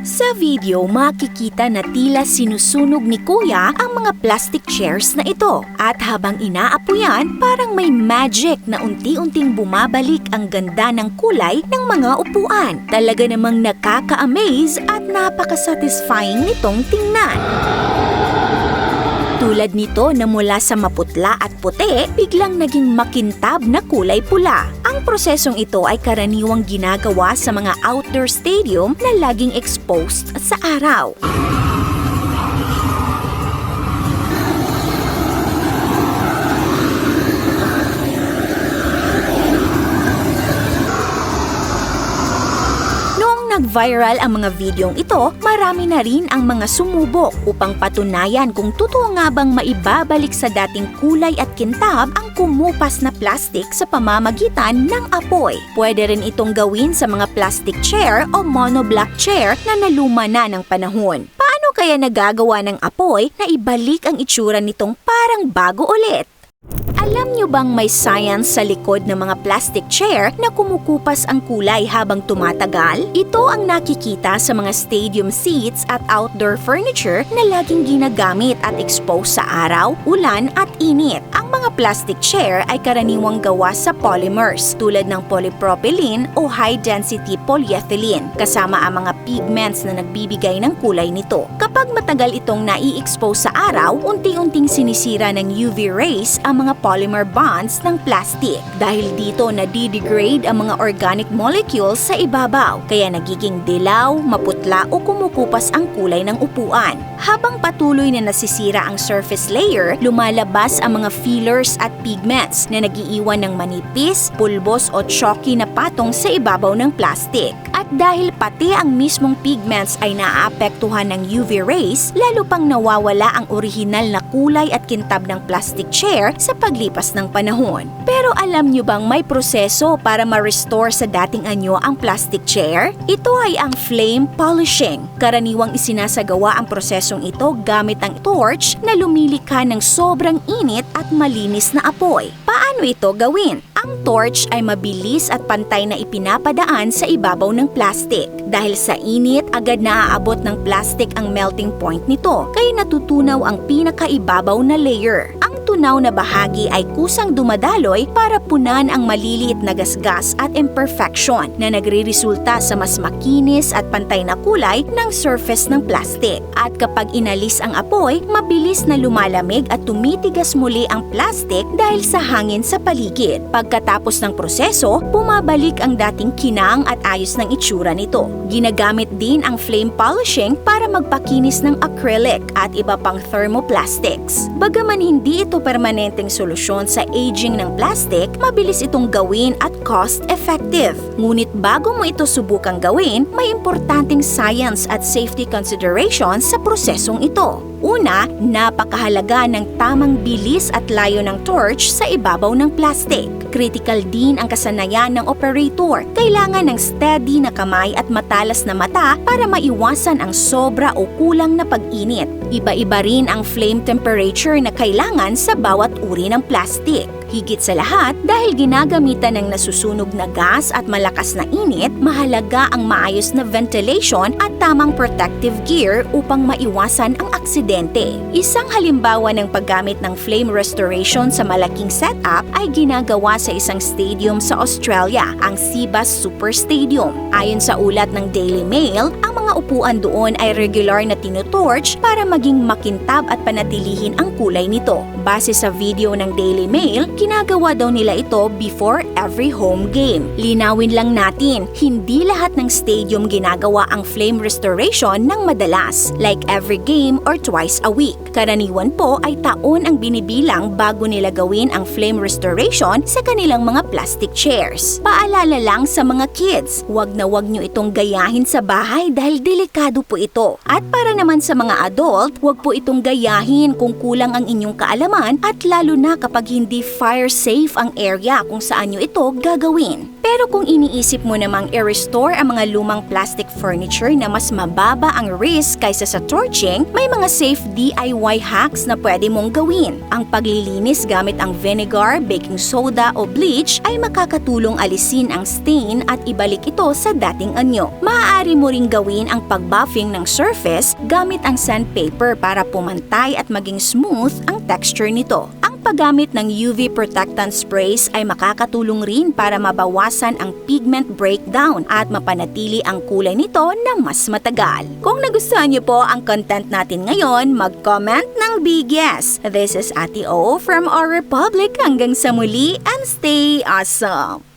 Sa video, makikita na tila sinusunog ni Kuya ang mga plastic chairs na ito. At habang inaapoyan, parang may magic na unti-unting bumabalik ang ganda ng kulay ng mga upuan. Talaga namang nakaka-amaze at napaka-satisfying nitong tingnan. Tulad nito na mula sa maputla at puti, biglang naging makintab na kulay pula. Ang prosesong ito ay karaniwang ginagawa sa mga outdoor stadium na laging exposed sa araw. Nag-viral ang mga videong ito, marami na rin ang mga sumubok upang patunayan kung totoo nga bang maibabalik sa dating kulay at kintab ang kumupas na plastic sa pamamagitan ng apoy. Pwede rin itong gawin sa mga plastic chair o monoblock chair na naluma na ng panahon. Paano kaya nagagawa ng apoy na ibalik ang itsura nitong parang bago ulit? Alam nyo bang may science sa likod ng mga plastic chair na kumukupas ang kulay habang tumatagal? Ito ang nakikita sa mga stadium seats at outdoor furniture na laging ginagamit at exposed sa araw, ulan at init. Ang mga plastic chair ay karaniwang gawa sa polymers tulad ng polypropylene o high-density polyethylene kasama ang mga pigments na nagbibigay ng kulay nito. Kapag matagal itong nai-expose sa araw, unti-unting sinisira ng UV rays ang mga polymer bonds ng plastic. Dahil dito nadidegrade ang mga organic molecules sa ibabaw, kaya nagiging dilaw, maputla o kumukupas ang kulay ng upuan. Habang patuloy na nasisira ang surface layer, lumalabas ang mga fillers at pigments na nagiiwan ng manipis, pulbos o chalky na patong sa ibabaw ng plastic. At dahil pati ang mismong pigments ay naaapektuhan ng UV rays, lalo pang nawawala ang orihinal na kulay at kintab ng plastic chair sa paglipas ng panahon. Pero alam nyo bang may proseso para ma-restore sa dating anyo ang plastic chair? Ito ay ang flame polishing. Karaniwang isinasagawa ang prosesong ito gamit ang torch na lumilikha ng sobrang init at malinis na apoy. Paano ito gawin? Ang torch ay mabilis at pantay na ipinapadaan sa ibabaw ng plastic. Dahil sa init, agad naaabot ng plastic ang melting point nito, kaya natutunaw ang pinakaibabaw na layer. Ang tunaw na bahagi ay kusang dumadaloy para punan ang maliliit na gasgas at imperfection na nagre-resulta sa mas makinis at pantay na kulay ng surface ng plastic. At kapag inalis ang apoy, mabilis na lumalamig at tumitigas muli ang plastic dahil sa hangin sa paligid. Pagkatapos ng proseso, bumabalik ang dating kinang at ayos ng itsura nito. Ginagamit din ang flame polishing para magpakinis ng acrylic at iba pang thermoplastics. Bagaman hindi ito permanenteng solusyon sa aging ng plastic, mabilis itong gawin at cost-effective. Ngunit bago mo ito subukang gawin, may importanteng science at safety considerations sa prosesong ito. Una, napakahalaga ng tamang bilis at layo ng torch sa ibabaw ng plastic. Critical din ang kasanayan ng operator. Kailangan ng steady na kamay at matalas na mata para maiwasan ang sobra o kulang na pag-init. Iba-iba rin ang flame temperature na kailangan sa bawat uri ng plastic. Higit sa lahat, dahil ginagamitan ng nasusunog na gas at malakas na init, mahalaga ang maayos na ventilation at tamang protective gear upang maiwasan ang aksidente. Isang halimbawa ng paggamit ng flame restoration sa malaking setup ay ginagawa sa isang stadium sa Australia, ang Cbus Super Stadium. Ayon sa ulat ng Daily Mail, ang mga upuan doon ay regular na tinutorch para maging makintab at panatilihin ang kulay nito. Base sa video ng Daily Mail, ginagawa daw nila ito before every home game. Linawin lang natin, hindi lahat ng stadium ginagawa ang flame restoration ng madalas, like every game or twice a week. Karaniwan po ay taon ang binibilang bago nila gawin ang flame restoration sa kanilang mga plastic chairs. Paalala lang sa mga kids, wag na wag nyo itong gayahin sa bahay dahil delikado po ito. At para naman sa mga adult, wag po itong gayahin kung kulang ang inyong kaalaman at lalo na kapag hindi fire safe ang area kung saan nyo ito gagawin. Pero kung iniisip mo namang i-restore ang mga lumang plastic furniture na mas mababa ang risk kaysa sa torching, may mga safe DIY hacks na pwede mong gawin. Ang paglilinis gamit ang vinegar, baking soda o bleach ay makakatulong alisin ang stain at ibalik ito sa dating anyo. Maaari mo ring gawin ang pagbuffing ng surface gamit ang sandpaper para pumantay at maging smooth ang texture nito. Ang paggamit ng UV protectant sprays ay makakatulong rin para mabawasan ang pigment breakdown at mapanatili ang kulay nito na mas matagal. Kung nagustuhan niyo po ang content natin ngayon, mag-comment ng big yes. This is Ate O from Our Republic. Hanggang sa muli and stay awesome!